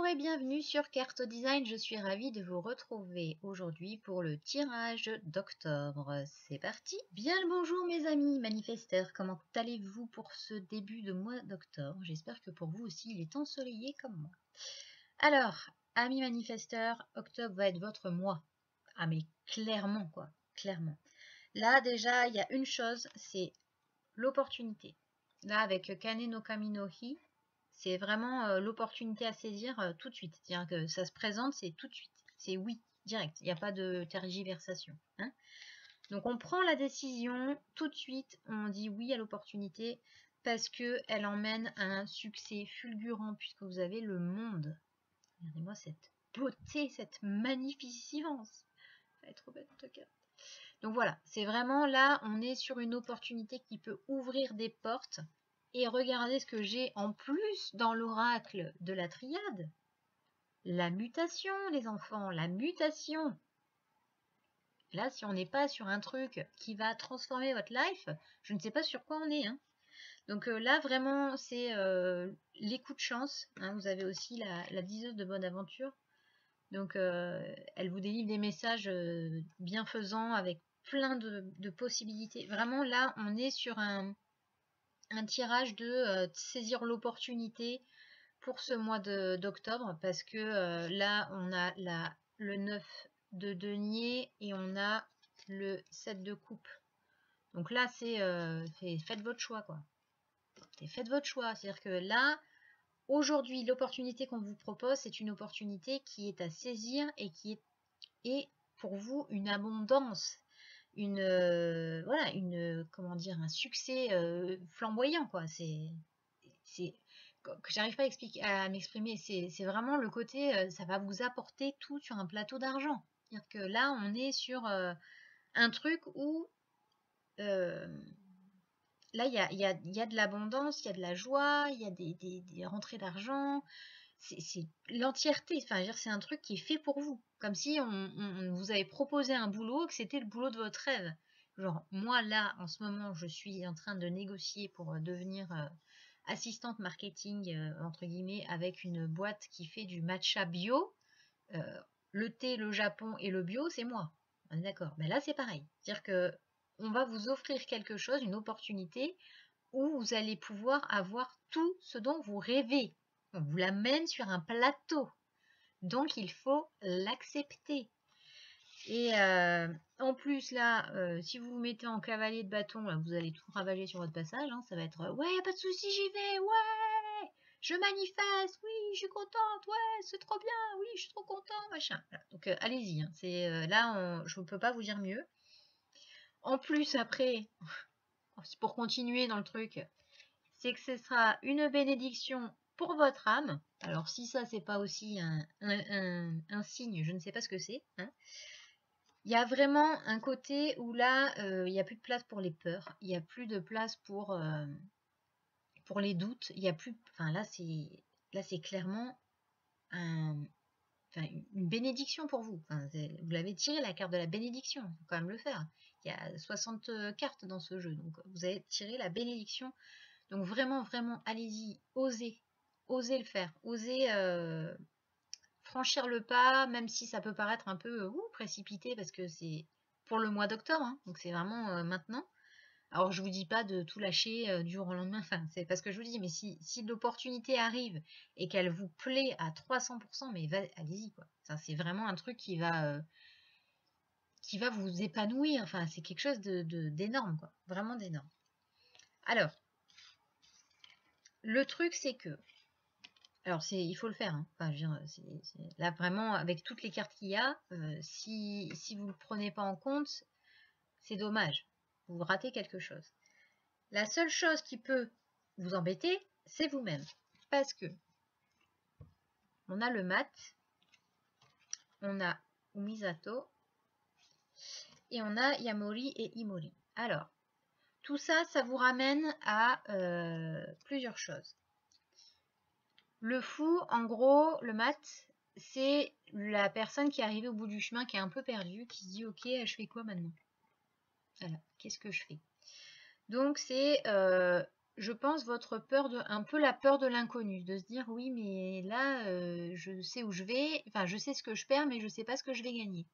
et bienvenue sur Carte Design, je suis ravie de vous retrouver aujourd'hui pour le tirage d'octobre. C'est parti. Bien le bonjour mes amis manifesteurs, comment allez-vous pour ce début de mois d'octobre? J'espère que pour vous aussi il est ensoleillé comme moi. Alors, amis manifesteurs, octobre va être votre mois. Ah mais clairement quoi, clairement. Là déjà il y a une chose, c'est l'opportunité. Là avec Kane no Kami no Hi, c'est vraiment l'opportunité à saisir tout de suite. C'est-à-dire que ça se présente, c'est tout de suite. C'est oui, direct. Il n'y a pas de tergiversation. Hein. Donc on prend la décision tout de suite. On dit oui à l'opportunité parce qu'elle emmène à un succès fulgurant puisque vous avez le monde. Regardez-moi cette beauté, cette magnificence. Elle est trop belle cette carte. Donc voilà, c'est vraiment là, on est sur une opportunité qui peut ouvrir des portes. Et regardez ce que j'ai en plus dans l'oracle de la triade. La mutation, les enfants, la mutation. Là, si on n'est pas sur un truc qui va transformer votre life, je ne sais pas sur quoi on est. Hein. Donc là, vraiment, c'est les coups de chance. Hein. Vous avez aussi la diseuse de bonne aventure. Donc, elle vous délivre des messages bienfaisants avec plein de possibilités. Vraiment, là, on est sur un tirage de saisir l'opportunité pour ce mois d'octobre parce que là on a le 9 de denier et on a le 7 de coupe. Donc là c'est faites votre choix quoi. Faites votre choix. C'est-à-dire que là, aujourd'hui, l'opportunité qu'on vous propose, c'est une opportunité qui est à saisir et qui est pour vous une abondance. Voilà, comment dire, un succès flamboyant quoi. C'est que j'arrive pas à m'exprimer. C'est vraiment le côté, ça va vous apporter tout sur un plateau d'argent. C'est-à-dire que là, on est sur un truc où là, il y a de l'abondance, il y a de la joie, il y a des rentrées d'argent. C'est l'entièreté. Enfin, c'est un truc qui est fait pour vous. Comme si on vous avait proposé un boulot et que c'était le boulot de votre rêve. Genre, moi, là, en ce moment, je suis en train de négocier pour devenir assistante marketing, entre guillemets, avec une boîte qui fait du matcha bio. Le thé, le Japon et le bio, c'est moi. On est d'accord. Mais là, c'est pareil. C'est-à-dire que on va vous offrir quelque chose, une opportunité, où vous allez pouvoir avoir tout ce dont vous rêvez. On vous l'amène sur un plateau. Donc, il faut l'accepter. Et en plus, là, si vous vous mettez en cavalier de bâton, là, vous allez tout ravager sur votre passage. Hein, ça va être ouais, pas de souci, j'y vais, ouais, je manifeste, oui, je suis contente, ouais, c'est trop bien, oui, je suis trop content, machin. Voilà. Donc, allez-y. Hein, là, je ne peux pas vous dire mieux. En plus, après, pour continuer dans le truc, c'est que ce sera une bénédiction pour votre âme. Alors, si ça, c'est pas aussi un signe, je ne sais pas ce que c'est. Hein. Il y a vraiment un côté où là, il n'y a plus de place pour les peurs, il n'y a plus de place pour les doutes, il y a plus. Enfin, là, c'est clairement une bénédiction pour vous. Enfin, vous l'avez tiré la carte de la bénédiction, il faut quand même le faire. Il y a 60 cartes dans ce jeu, donc vous avez tiré la bénédiction. Donc vraiment, vraiment, allez-y, osez le faire, osez franchir le pas, même si ça peut paraître un peu précipité parce que c'est pour le mois d'octobre, hein, donc c'est vraiment maintenant. Alors je vous dis pas de tout lâcher du jour au lendemain, enfin c'est pas ce que je vous dis, mais si l'opportunité arrive et qu'elle vous plaît à 300%, mais allez-y quoi. C'est vraiment un truc qui va vous épanouir, enfin c'est quelque chose d'énorme quoi, vraiment d'énorme. Alors, le truc c'est que alors, il faut le faire. Hein. Enfin, je veux dire, là, vraiment, avec toutes les cartes qu'il y a, si vous ne le prenez pas en compte, c'est dommage. Vous ratez quelque chose. La seule chose qui peut vous embêter, c'est vous-même. Parce que on a le mat, on a Umisato, et on a Yamori et Imori. Alors, tout ça, ça vous ramène à plusieurs choses. Le fou, en gros, le mat, c'est la personne qui est arrivée au bout du chemin, qui est un peu perdue, qui se dit ok, je fais quoi maintenant? Voilà, qu'est-ce que je fais? Donc c'est je pense, votre peur un peu la peur de l'inconnu, de se dire oui, mais là, je sais où je vais, enfin, je sais ce que je perds, mais je sais pas ce que je vais gagner.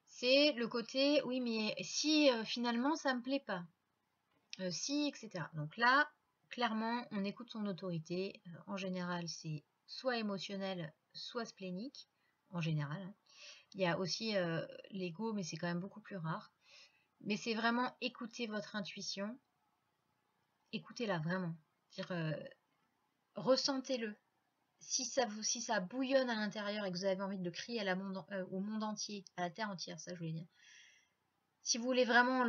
C'est le côté, oui, mais si finalement ça me plaît pas, si, etc. Donc là, clairement, on écoute son autorité. En général, c'est soit émotionnel, soit splénique, en général, hein. Il y a aussi l'ego, mais c'est quand même beaucoup plus rare. Mais c'est vraiment écouter votre intuition. Écoutez-la vraiment. Ressentez-le. Si ça bouillonne à l'intérieur et que vous avez envie de le crier au monde entier, à la terre entière, ça je voulais dire. Si vous voulez vraiment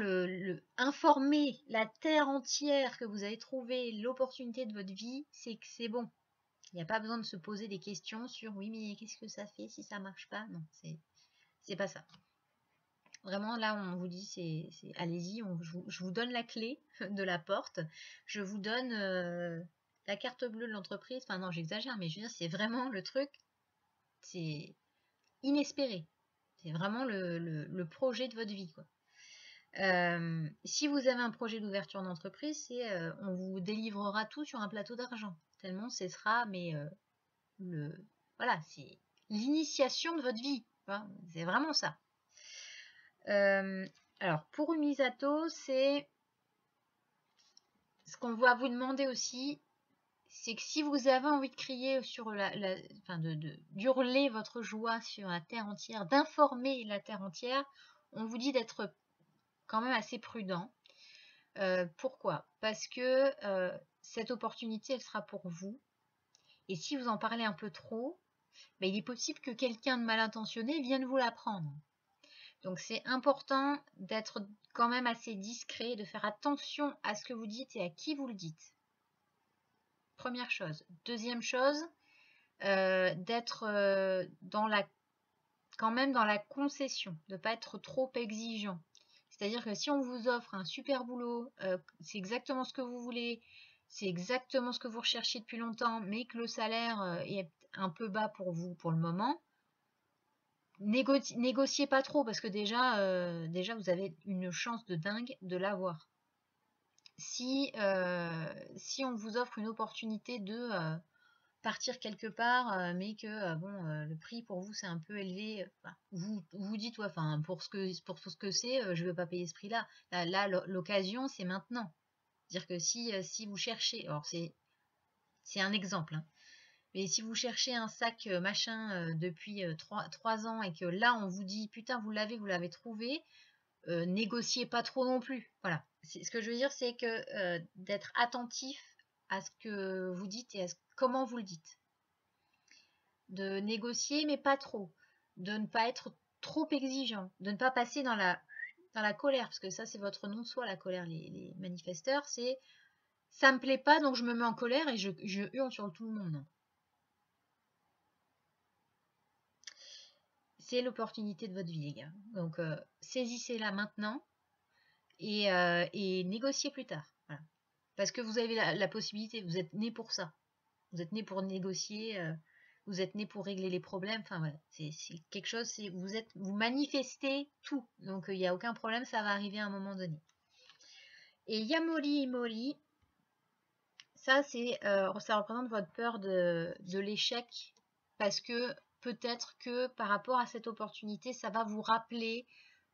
informer la terre entière que vous avez trouvé l'opportunité de votre vie, c'est que c'est bon. Il n'y a pas besoin de se poser des questions sur oui, mais qu'est-ce que ça fait si ça marche pas? Non, c'est pas ça. Vraiment, là, on vous dit, allez-y, je vous donne la clé de la porte, je vous donne la carte bleue de l'entreprise. Enfin, non, j'exagère, mais je veux dire, c'est vraiment le truc, c'est inespéré. C'est vraiment le projet de votre vie, quoi. Si vous avez un projet d'ouverture d'entreprise, on vous délivrera tout sur un plateau d'argent. Tellement ce sera, mais voilà, c'est l'initiation de votre vie. Hein, c'est vraiment ça. Alors, pour une mise à taux, c'est ce qu'on va vous demander aussi, c'est que si vous avez envie de crier sur enfin d'hurler votre joie sur la terre entière, d'informer la terre entière, on vous dit d'être quand même assez prudent. Pourquoi? Parce que cette opportunité, elle sera pour vous. Et si vous en parlez un peu trop, ben, il est possible que quelqu'un de mal intentionné vienne vous la prendre. Donc c'est important d'être quand même assez discret, de faire attention à ce que vous dites et à qui vous le dites. Première chose. Deuxième chose, d'être quand même dans la concession, de ne pas être trop exigeant. C'est-à-dire que si on vous offre un super boulot, c'est exactement ce que vous voulez, c'est exactement ce que vous recherchez depuis longtemps, mais que le salaire est un peu bas pour vous pour le moment, négociez pas trop parce que déjà vous avez une chance de dingue de l'avoir. Si on vous offre une opportunité de partir quelque part, mais que le prix pour vous c'est un peu élevé, vous dites ouais, enfin pour ce que c'est, je ne veux pas payer ce prix-là. Là, l'occasion c'est maintenant. C'est-à-dire que si vous cherchez, alors c'est un exemple, hein, mais si vous cherchez un sac machin depuis 3 ans et que là on vous dit putain vous l'avez trouvé, négociez pas trop non plus. Voilà. Ce que je veux dire c'est que d'être attentif à ce que vous dites et comment vous le dites. De négocier mais pas trop. De ne pas être trop exigeant. De ne pas passer dans la colère, parce que ça c'est votre nom de soi la colère, les manifesteurs, c'est ça me plaît pas donc je me mets en colère et je hurle sur tout le monde. C'est l'opportunité de votre vie, les gars. Donc, saisissez-la maintenant et négociez plus tard. Voilà. Parce que vous avez la possibilité, vous êtes né pour ça. Vous êtes né pour négocier, vous êtes né pour régler les problèmes. Enfin, voilà. C'est quelque chose, vous manifestez tout. Donc, il n'y a aucun problème, ça va arriver à un moment donné. Et Yamori Imori, ça représente votre peur de l'échec parce que peut-être que par rapport à cette opportunité, ça va vous rappeler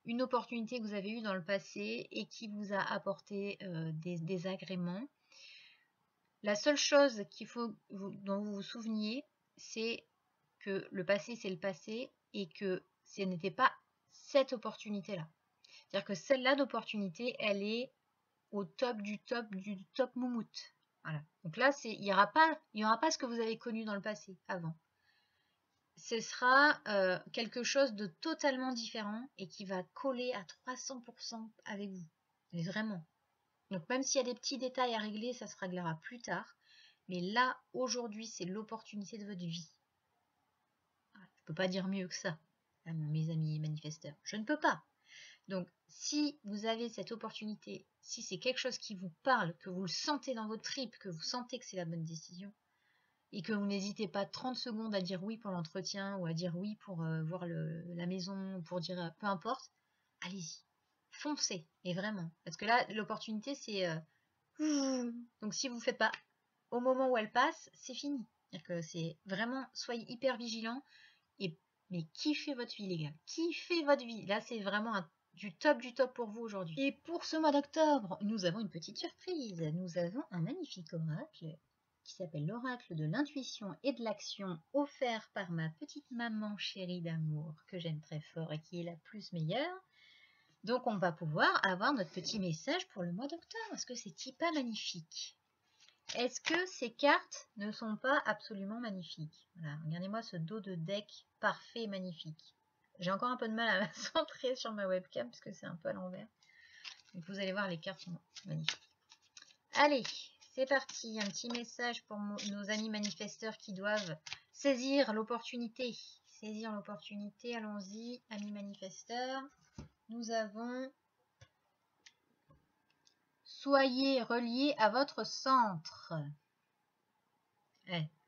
une opportunité que vous avez eue dans le passé et qui vous a apporté des agréments. La seule chose dont vous vous souveniez, c'est que le passé, c'est le passé et que ce n'était pas cette opportunité-là. C'est-à-dire que celle-là d'opportunité, elle est au top du top moumoute. Voilà. Donc là, il n'y aura pas ce que vous avez connu dans le passé, avant. Ce sera quelque chose de totalement différent et qui va coller à 300% avec vous. Mais vraiment. Donc même s'il y a des petits détails à régler, ça se réglera plus tard. Mais là, aujourd'hui, c'est l'opportunité de votre vie. Je ne peux pas dire mieux que ça, mes amis manifesteurs. Je ne peux pas. Donc, si vous avez cette opportunité, si c'est quelque chose qui vous parle, que vous le sentez dans votre tripes, que vous sentez que c'est la bonne décision, et que vous n'hésitez pas 30 secondes à dire oui pour l'entretien, ou à dire oui pour voir la maison, pour dire peu importe, allez-y, foncez, et vraiment. Parce que là, l'opportunité, c'est Donc si vous ne faites pas au moment où elle passe, c'est fini. C'est-à-dire que c'est vraiment, soyez hyper vigilants et mais kiffez votre vie, les gars. Kiffez votre vie. Là, c'est vraiment du top pour vous aujourd'hui. Et pour ce mois d'octobre, nous avons une petite surprise. Nous avons un magnifique oracle qui s'appelle l'oracle de l'intuition et de l'action, offert par ma petite maman chérie d'amour, que j'aime très fort et qui est la plus meilleure. Donc, on va pouvoir avoir notre petit message pour le mois d'octobre. Est-ce que c'est pas magnifique? Est-ce que ces cartes ne sont pas absolument magnifiques? Voilà, regardez-moi ce dos de deck parfait et magnifique. J'ai encore un peu de mal à me centrer sur ma webcam parce que c'est un peu à l'envers. Donc vous allez voir, les cartes sont magnifiques. Allez, c'est parti. Un petit message pour nos amis manifesteurs qui doivent saisir l'opportunité. Saisir l'opportunité, allons-y, amis manifesteurs. Nous avons... Soyez reliés à votre centre.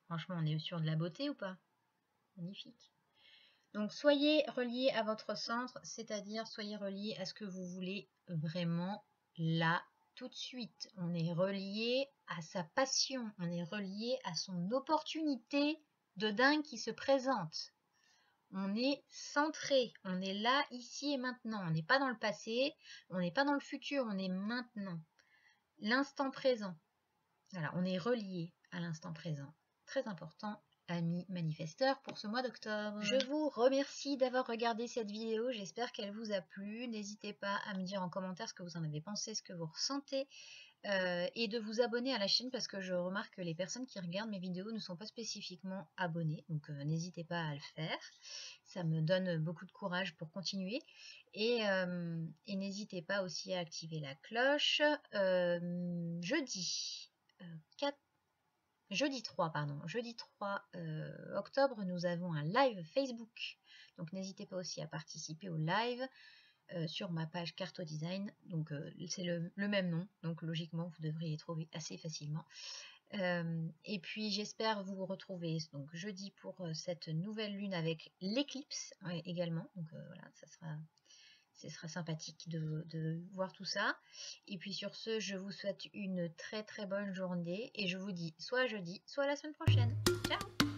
Franchement, on est sur de la beauté ou pas? Magnifique. Donc, soyez reliés à votre centre, c'est-à-dire soyez reliés à ce que vous voulez vraiment là, tout de suite. On est relié à sa passion, on est relié à son opportunité de dingue qui se présente. On est centré, on est là, ici et maintenant. On n'est pas dans le passé, on n'est pas dans le futur, on est maintenant. L'instant présent. Voilà, on est relié à l'instant présent. Très important, amis manifesteurs, pour ce mois d'octobre. Je vous remercie d'avoir regardé cette vidéo. J'espère qu'elle vous a plu. N'hésitez pas à me dire en commentaire ce que vous en avez pensé, ce que vous ressentez. Et de vous abonner à la chaîne parce que je remarque que les personnes qui regardent mes vidéos ne sont pas spécifiquement abonnées. Donc n'hésitez pas à le faire. Ça me donne beaucoup de courage pour continuer. Et n'hésitez pas aussi à activer la cloche. Jeudi 3 octobre, nous avons un live Facebook. Donc n'hésitez pas aussi à participer au live sur ma page Carto Design. Donc c'est le même nom, donc logiquement vous devriez trouver assez facilement. Et puis j'espère vous retrouver donc jeudi pour cette nouvelle lune avec l'éclipse également. Donc voilà, ce sera sympathique de voir tout ça. Et puis sur ce, je vous souhaite une très très bonne journée et je vous dis soit jeudi, soit la semaine prochaine. Ciao!